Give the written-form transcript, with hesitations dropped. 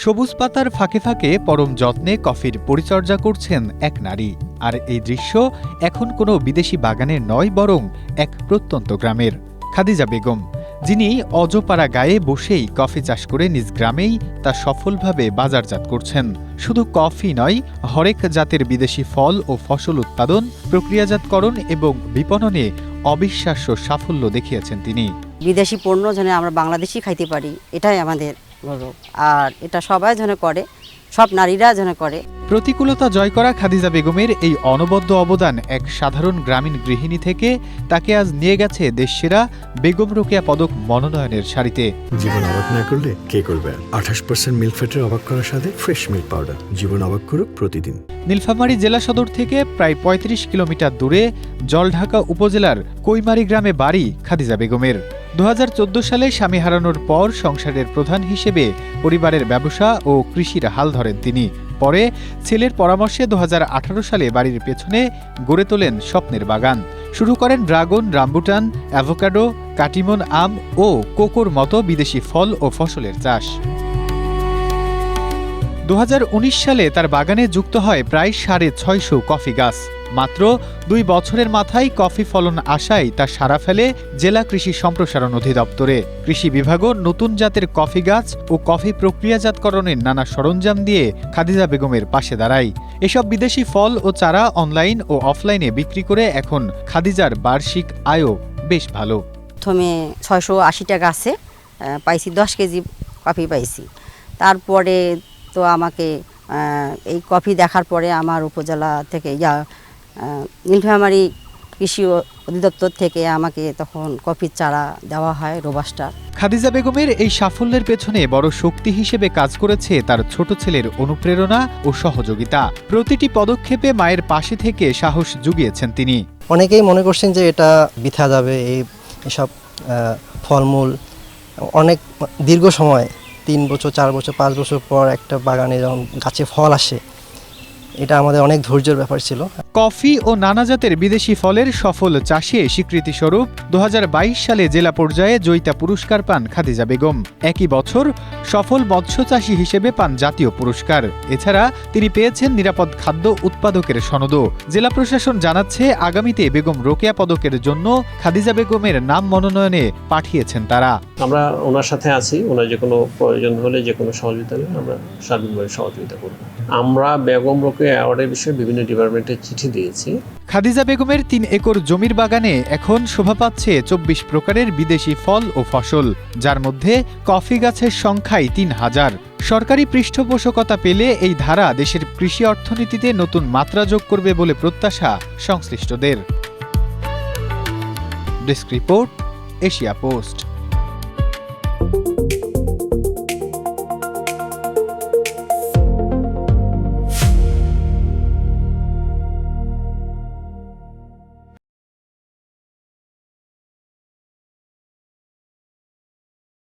সবুজ পাতার ফাঁকে ফাঁকে পরম যত্নে কফির পরিচর্যা করছেন এক নারী। আর এই দৃশ্য এখন কোনো বিদেশি বাগানের নয়, বরং এক প্রত্যন্ত গ্রামের। খাদিজা বেগম, যিনি অজপাড়া গায়ে বসেই কফি চাষ করে নিজ গ্রামেই তা সফলভাবে বাজারজাত করছেন। শুধু কফি নয়, হরেক জাতের বিদেশি ফল ও ফসল উৎপাদন, প্রক্রিয়াজাতকরণ এবং বিপণনে অবিশ্বাস্য সাফল্য দেখিয়েছেন তিনি। বিদেশি পণ্য যেন আমরা বাংলাদেশি খাইতে পারি, এটাই আমাদের গৌরব। আর এটা সবাই যেন করে, সব নারীরা যেন করে। প্রতিকূলতা জয় করা খাদিজা বেগমের এই অনবদ্য অবদান এক সাধারণ গ্রামীণ গৃহিণী থেকে তাকে আজ নিয়ে গেছে দেশসেরা বেগম রোকেয়া পদক মনোনয়নের সারিতে। জীবন অবাক না করলে কে করবে? 28% মিল্ক ফ্যাটের অবাক করার সাথে ফ্রেশ মিল্ক পাউডার। জীবন অবাক করুক প্রতিদিন। নীলফামারী জেলা সদর থেকে প্রায় ৩৫ কিলোমিটার দূরে জলঢাকা উপজেলার কৈমারি গ্রামে বাড়ি খাদিজা বেগমের। ২০১৪ সালে স্বামী হারানোর পর সংসারের প্রধান হিসেবে পরিবারের ব্যবসা ও কৃষির হাল ধরেন তিনি। পরে ছেলের পরামর্শে ২০১৮ সালে বাড়ির পেছনে গড়ে তোলেন স্বপ্নের বাগান। শুরু করেন ড্রাগন, রামবুটান, অ্যাভোকাডো, কাটিমন আম ও কোকোর মতো বিদেশি ফল ও ফসলের চাষ। ২০১৯ সালে তার বাগানে যুক্ত হয় প্রায় ৬৫০ কফি গাছ। মাত্র ২ বছরের মাথায় কফি ফলন আসায় তা সাড়া ফেলে জেলা কৃষি সম্প্রসারণ অধিদপ্তরে। কৃষি বিভাগও নতুন জাতের কফি গাছ ও কফি প্রক্রিয়াজাতকরণের নানা সরঞ্জাম দিয়ে খাদিজা বেগমের পাশে দাঁড়ায়। এসব বিদেশি ফল ও চারা অনলাইন ও অফলাইনে বিক্রি করে এখন খাদিজার বার্ষিক আয়ও বেশ ভালো। প্রথমে ৬৮০ টাকা আছে, পাইছি 10 কেজি কফি পাইছি। তারপরে তো আমাকে এই কফি দেখার পরে আমার উপজেলা থেকে নীলফামারী কৃষি অধিদপ্তর থেকে আমাকে তখন কফির চারা দেওয়া হয়, রোবাস্টার। খাদিজা বেগমের এই সাফল্যের পেছনে বড় শক্তি হিসেবে কাজ করেছে তার ছোট ছেলের অনুপ্রেরণা ও সহযোগিতা। প্রতিটি পদক্ষেপে মায়ের পাশে থেকে সাহস জুগিয়েছেন তিনি। অনেকেই মনে করছেন যে এটা বৃথা যাবে, এইসব ফলমূল অনেক দীর্ঘ সময় 3 বছর 4 বছর 5 বছর পর একটা বাগানে যখন গাছে ফল আসে, এটা আমাদের অনেক ধৈর্যের ব্যাপার ছিল। কফি ও নানা জাতের বিদেশি ফলের সফল চাষে স্বীকৃতিস্বরূপ ২০২২ সালে জেলা পর্যায়ে জয়িতা পুরস্কার পান খাদিজা বেগম। একই বছর সফল মৎস্য চাষী হিসেবে পান জাতীয় পুরস্কার। এছাড়া তিনি পেয়েছেন নিরাপদ খাদ্য উৎপাদকের সনদও। জেলা প্রশাসন জানাচ্ছে, আগামীতে বেগম রোকেয়া পদকের জন্য খাদিজা বেগমের নাম মনোনয়নে পাঠিয়েছেন তারা। আমরা ওনার সাথে আছি, ওনার যে কোনো প্রয়োজন হলে, যে কোনো সহযোগিতা হলে আমরা সার্বিকভাবে সহযোগিতা করব। আমরা বেগম রোকেয়া অ্যাওয়ার্ডের বিষয়ে বিভিন্ন ডিপার্টমেন্টে চিঠি দিয়েছি। খাদিজা বেগমের ৩ একর জমির বাগানে এখন শোভা পাচ্ছে ২৪ প্রকারের বিদেশি ফল ও ফসল, যার মধ্যে কফি গাছের সংখ্যাই ৩,০০০। সরকারি পৃষ্ঠপোষকতা পেলে এই ধারা দেশের কৃষি অর্থনীতিতে নতুন মাত্রা যোগ করবে বলে প্রত্যাশা সংশ্লিষ্টদের। Desk report, Asia post.